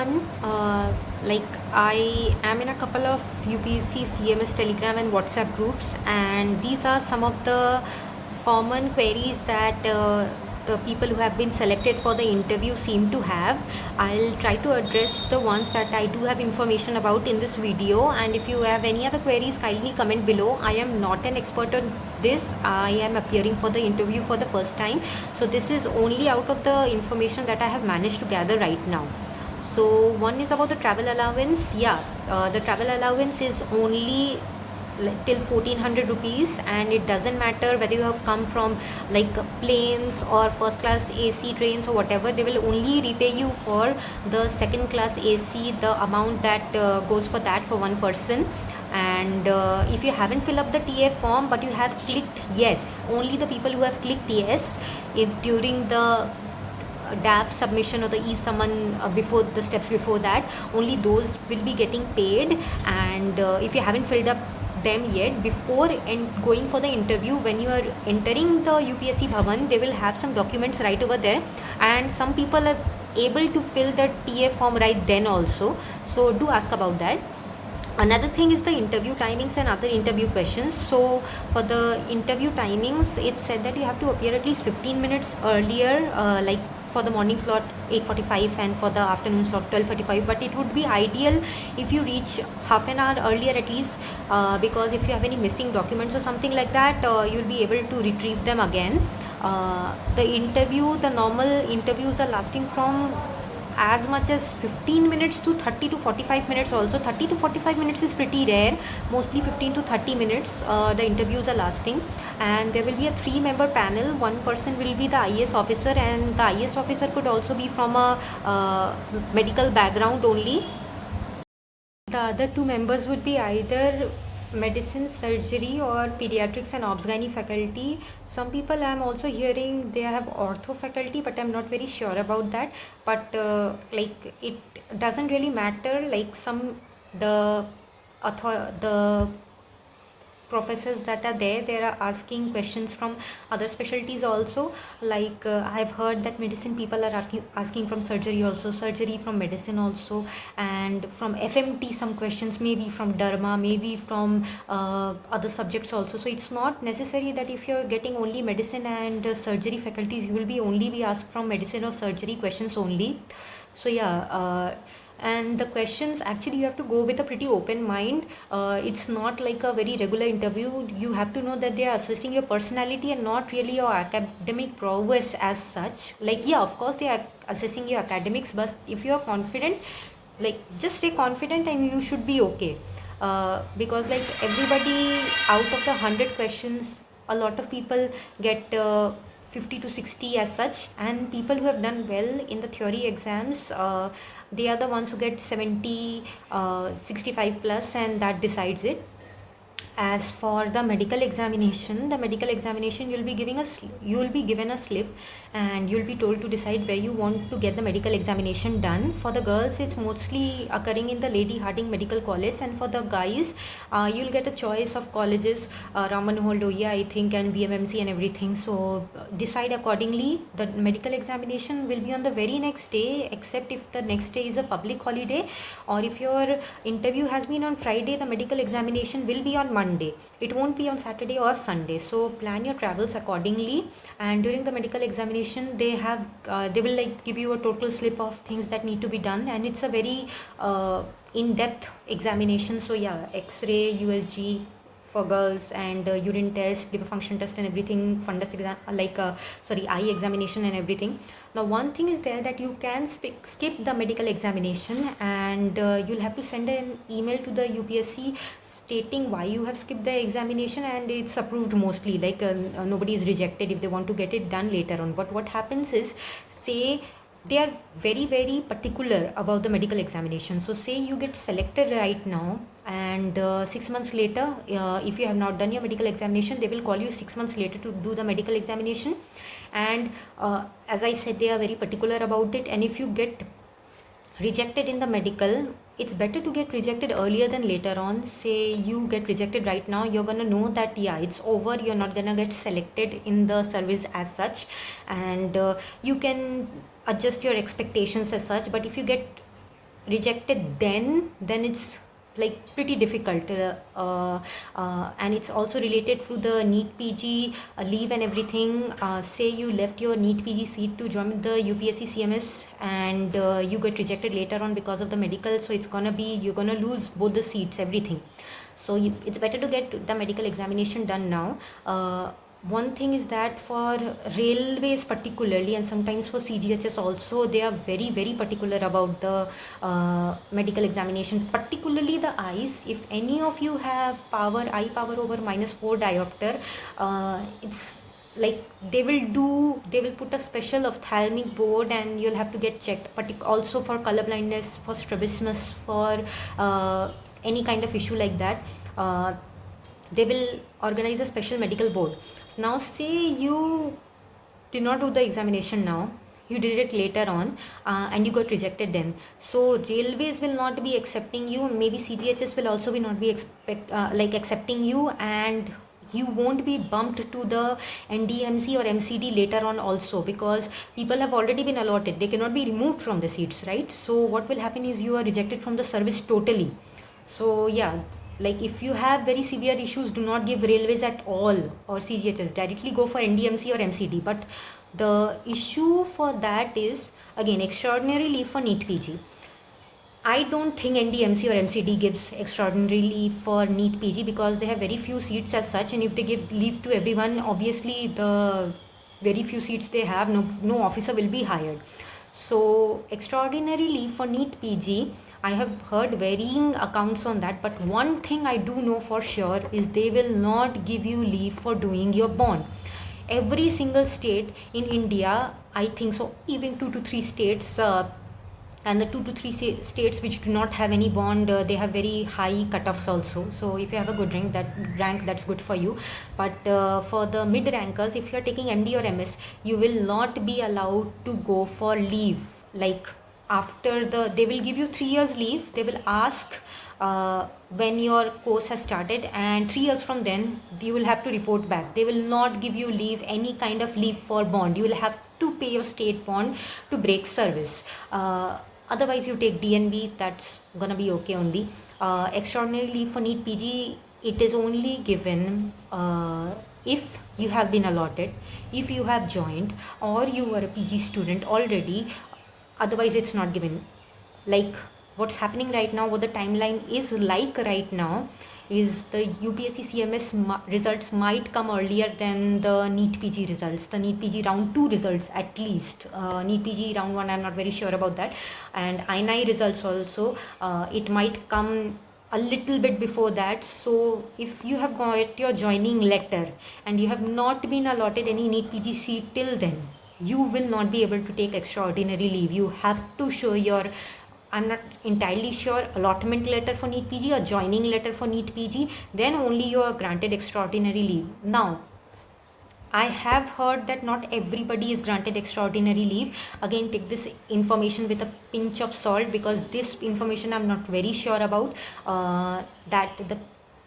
One, like I am in a couple of UPSC, CMS, Telegram, and WhatsApp groups, and these are some of the common queries that the people who have been selected for the interview seem to have. I'll try to address the ones that I do have information about in this video, and if you have any other queries, kindly comment below. I am not an expert on this. I am appearing for the interview for the first time, so this is only out of the information that I have managed to gather right now. So one is about the travel allowance. Yeah, the travel allowance is only till 1400 rupees, and it doesn't matter whether you have come from like planes or first class AC trains or whatever. They will only repay you for the second class AC, the amount that goes for that for one person. And if you haven't filled up the TA form but you have clicked yes, only the people who have clicked yes during the DAF submission or the e-summon before the steps before that, only those will be getting paid. And if you haven't filled up them yet, before going for the interview, when you are entering the UPSC Bhavan, they will have some documents right over there, and some people are able to fill the TA form right then also, so do ask about that. Another thing is the interview timings and other interview questions. So for the interview timings, it's said that you have to appear at least 15 minutes earlier, like for the morning slot 8:45 and for the afternoon slot 12:45. But it would be ideal if you reach half an hour earlier at least, because if you have any missing documents or something like that, you'll be able to retrieve them again. The normal interviews are lasting from as much as 15 minutes to 30 to 45 minutes also. 30 to 45 minutes is pretty rare. Mostly 15 to 30 minutes the interviews are lasting, and there will be a 3-member panel. One person will be the IAS officer, and the IAS officer could also be from a medical background only. The other 2 members would be either medicine, surgery, or pediatrics and obs-gynae faculty. Some people I'm also hearing they have ortho faculty, but I'm not very sure about that. But like it doesn't really matter. Like the professors that are there, they are asking questions from other specialties also. Like I've heard that medicine people are asking from surgery also, surgery from medicine also, and from FMT some questions, maybe from derma, maybe from other subjects also. So it's not necessary that if you're getting only medicine and surgery faculties, you will be only be asked from medicine or surgery questions only. So yeah, and the questions, actually you have to go with a pretty open mind. It's not like a very regular interview. You have to know that they are assessing your personality and not really your academic prowess as such. Like yeah, of course they are assessing your academics, but if you are confident, like just stay confident and you should be okay. Because like everybody, out of the 100 questions, a lot of people get 50 to 60 as such, and people who have done well in the theory exams, they are the ones who get 70, 65 plus, and that decides it. As for the medical examination, you'll be given a slip, and you'll be told to decide where you want to get the medical examination done. For the girls, it's mostly occurring in the Lady Hardinge Medical College, and for the guys, you'll get a choice of colleges, Ram Manohar Lohia, I think, and BMMC and everything. So decide accordingly. The medical examination will be on the very next day, except if the next day is a public holiday, or if your interview has been on Friday, the medical examination will be on Monday. It won't be on Saturday or Sunday. So plan your travels accordingly. And during the medical examination, they will like give you a total slip of things that need to be done, and it's a very in-depth examination. So yeah, X-ray, USG for girls, and urine test, liver function test, and everything, fundus exam, eye examination and everything. Now one thing is there that you can skip the medical examination, and you'll have to send an email to the UPSC stating why you have skipped the examination, and it's approved mostly. Like nobody is rejected if they want to get it done later on. But what happens is, say they are very very particular about the medical examination. So say you get selected right now, and 6 months later, if you have not done your medical examination, they will call you 6 months later to do the medical examination. And as I said, they are very particular about it, and if you get rejected in the medical, it's better to get rejected earlier than later on. Say you get rejected right now, you're gonna know that yeah, it's over, you're not gonna get selected in the service as such, and you can adjust your expectations as such. But if you get rejected, then it's like pretty difficult, and it's also related to the NEET PG leave and everything. Say you left your NEET PG seat to join the UPSC CMS, and you get rejected later on because of the medical, so it's gonna be, you're gonna lose both the seats, everything. So it's better to get the medical examination done now. One thing is that for railways particularly, and sometimes for CGHS also, they are very very particular about the medical examination, particularly the eyes. If any of you have eye power over -4 diopter, it's like they will put a special ophthalmic board and you'll have to get checked, also for color blindness, for strabismus, for any kind of issue like that. They will organize a special medical board. Now say you did not do the examination now, you did it later on, and you got rejected then, so railways will not be accepting you, maybe CGHS will also be not be accepting you, and you won't be bumped to the NDMC or MCD later on also, because people have already been allotted, they cannot be removed from the seats, right? So what will happen is you are rejected from the service totally. So yeah, like if you have very severe issues, do not give railways at all or CGHS, directly go for NDMC or MCD. But the issue for that is, again, extraordinary leave for NEET PG. I don't think NDMC or MCD gives extraordinary leave for NEET PG because they have very few seats as such, and if they give leave to everyone, obviously the very few seats they have, no officer will be hired. So extraordinary leave for NEET PG, I have heard varying accounts on that, but one thing I do know for sure is they will not give you leave for doing your bond. Every single state in India, I think so, even 2 to 3 states, and the 2 to 3 states which do not have any bond, they have very high cutoffs also. So if you have a good rank, that's good for you. But for the mid rankers, if you are taking MD or MS, you will not be allowed to go for leave. Like after they will give you 3 years leave. They will ask when your course has started, and 3 years from then you will have to report back. They will not give you leave, any kind of leave for bond. You will have to pay your state bond to break service. Otherwise you take DNB, that's gonna be okay only. Extraordinary leave for NEET PG, it is only given if you have been allotted, if you have joined, or you are a PG student already. Otherwise it's not given. Like what's happening right now, what the timeline is like right now is the UPSC CMS results might come earlier than the NEET PG results, the NEET PG round 2 results at least. NEET PG round 1, I'm not very sure about that. And INI results also, it might come a little bit before that. So if you have got your joining letter and you have not been allotted any NEET PG seat till then, you will not be able to take extraordinary leave. You have to show your, I'm not entirely sure, allotment letter for NEET PG or joining letter for NEET PG, then only you are granted extraordinary leave. Now, I have heard that not everybody is granted extraordinary leave. Again, take this information with a pinch of salt, because this information I'm not very sure about. That the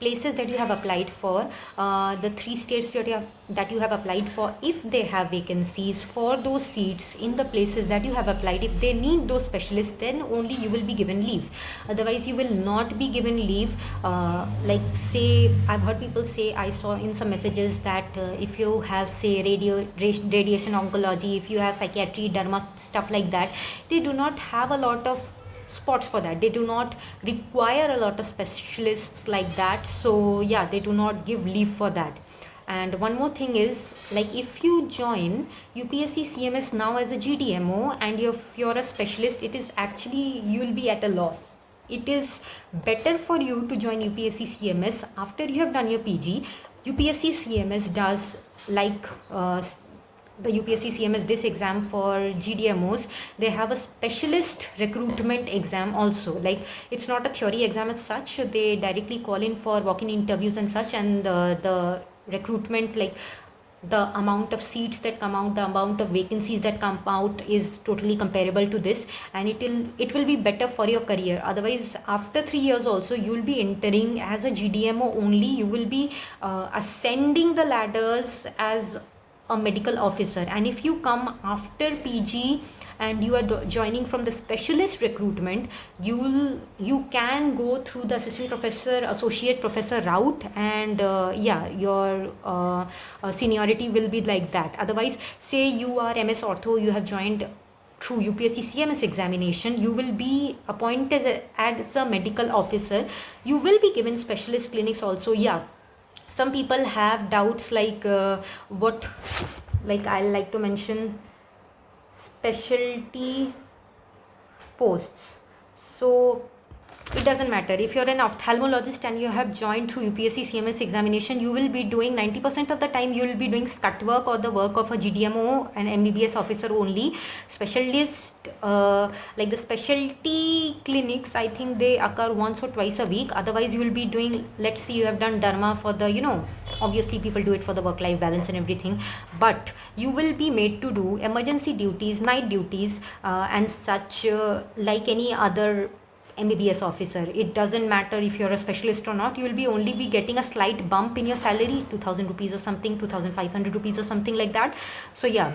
places that you have applied for, the 3 states that you have applied for, if they have vacancies for those seats in the places that you have applied, if they need those specialists, then only you will be given leave. Otherwise you will not be given leave. Like say, I've heard people say, I saw in some messages that if you have say radiation oncology, if you have psychiatry, derma, stuff like that, they do not have a lot of spots for that. They do not require a lot of specialists like that. So yeah, they do not give leave for that. And one more thing is, like if you join UPSC CMS now as a GDMO and if you're a specialist, it is actually, you'll be at a loss. It is better for you to join UPSC CMS after you have done your PG. UPSC CMS does like the UPSC CMS this exam for GDMOs. They have a specialist recruitment exam also. Like it's not a theory exam as such. They directly call in for walk-in interviews and such, and the recruitment, like the amount of seats that come out, the amount of vacancies that come out is totally comparable to this, and it will be better for your career. Otherwise after 3 years also you will be entering as a GDMO only. You will be ascending the ladders as a medical officer. And if you come after PG and you are joining from the specialist recruitment, you can go through the assistant professor, associate professor route, and yeah, your seniority will be like that. Otherwise, say you are MS Ortho, you have joined through UPSC CMS examination, you will be appointed as a medical officer. You will be given specialist clinics also. Yeah, some people have doubts like what, like I like to mention specialty posts. So it doesn't matter if you're an ophthalmologist and you have joined through UPSC CMS examination, you will be doing 90% of the time you will be doing scut work or the work of a GDMO and MBBS officer only. Specialist like the specialty clinics, I think they occur once or twice a week. Otherwise you will be doing, let's say you have done derma for the, you know, obviously people do it for the work life balance and everything, but you will be made to do emergency duties, night duties, and such, like any other MBBS officer. It doesn't matter if you're a specialist or not, you will be only be getting a slight bump in your salary, 2000 rupees or something, 2500 rupees or something like that. So yeah,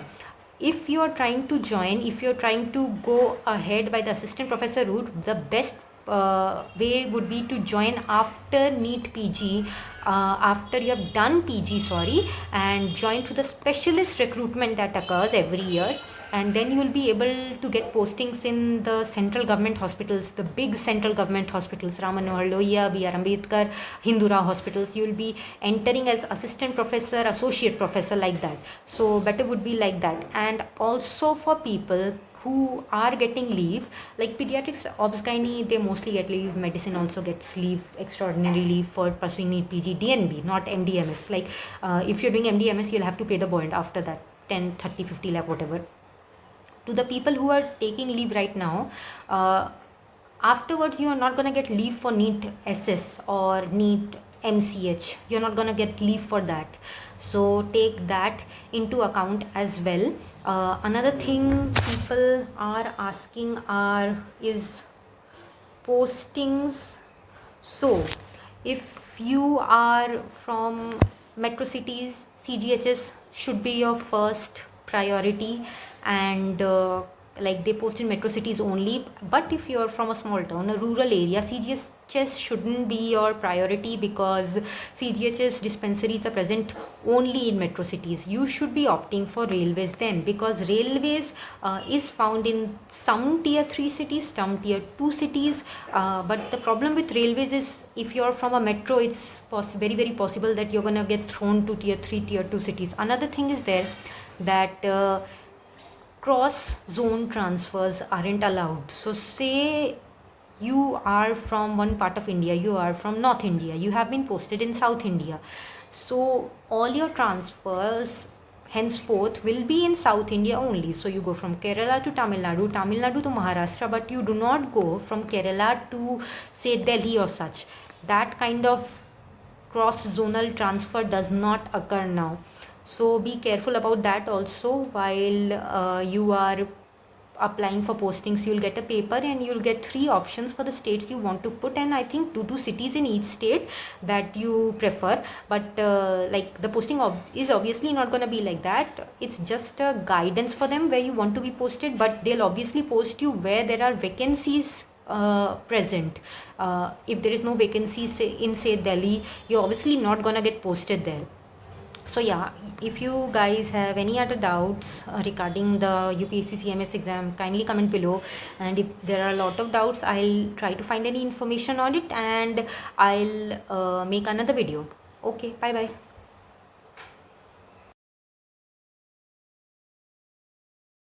if you're trying to join, if you're trying to go ahead by the assistant professor route, the best way would be to join after NEET PG, after you have done PG, sorry, and join to the specialist recruitment that occurs every year. And then you will be able to get postings in the central government hospitals, the big central government hospitals, Ram Manohar Lohia, B.R. Ambedkar, Hindura hospitals. You will be entering as assistant professor, associate professor, like that. So better would be like that. And also for people who are getting leave, like pediatrics, obs-gynae, they mostly get leave. Medicine also gets leave, extraordinary leave for pursuing NEET PG, DNB, not MDMS. Like if you're doing MDMS, you'll have to pay the bond after that, 10, 30, 50 lakh, whatever. To the people who are taking leave right now, afterwards you are not going to get leave for NEET SS or NEET MCH. You're not going to get leave for that. So take that into account as well. Another thing people are asking is postings. So if you are from metro cities, CGHS should be your first priority, and like they post in metro cities only. But if you're from a small town, a rural area, CGHS shouldn't be your priority, because CGHS dispensaries are present only in metro cities. You should be opting for railways then, because railways is found in some tier 3 cities, some tier 2 cities, but the problem with railways is if you're from a metro, it's very very possible that you're gonna get thrown to tier 3, tier 2 cities. Another thing is there that cross zone transfers aren't allowed. So say you are from one part of India, you are from North India, you have been posted in South India, so all your transfers henceforth will be in South India only. So you go from Kerala to Tamil Nadu, Tamil Nadu to Maharashtra, but you do not go from Kerala to say Delhi or such. That kind of cross zonal transfer does not occur now. So be careful about that also. While you are applying for postings, you'll get a paper and you'll get 3 options for the states you want to put, and I think 2 cities in each state that you prefer. But like the posting is obviously not going to be like that. It's just a guidance for them where you want to be posted, but they'll obviously post you where there are vacancies present. If there is no vacancies in say Delhi, you're obviously not going to get posted there. So yeah, if you guys have any other doubts regarding the UPSC CMS exam, kindly comment below. And if there are a lot of doubts, I'll try to find any information on it and I'll make another video. Okay, bye bye.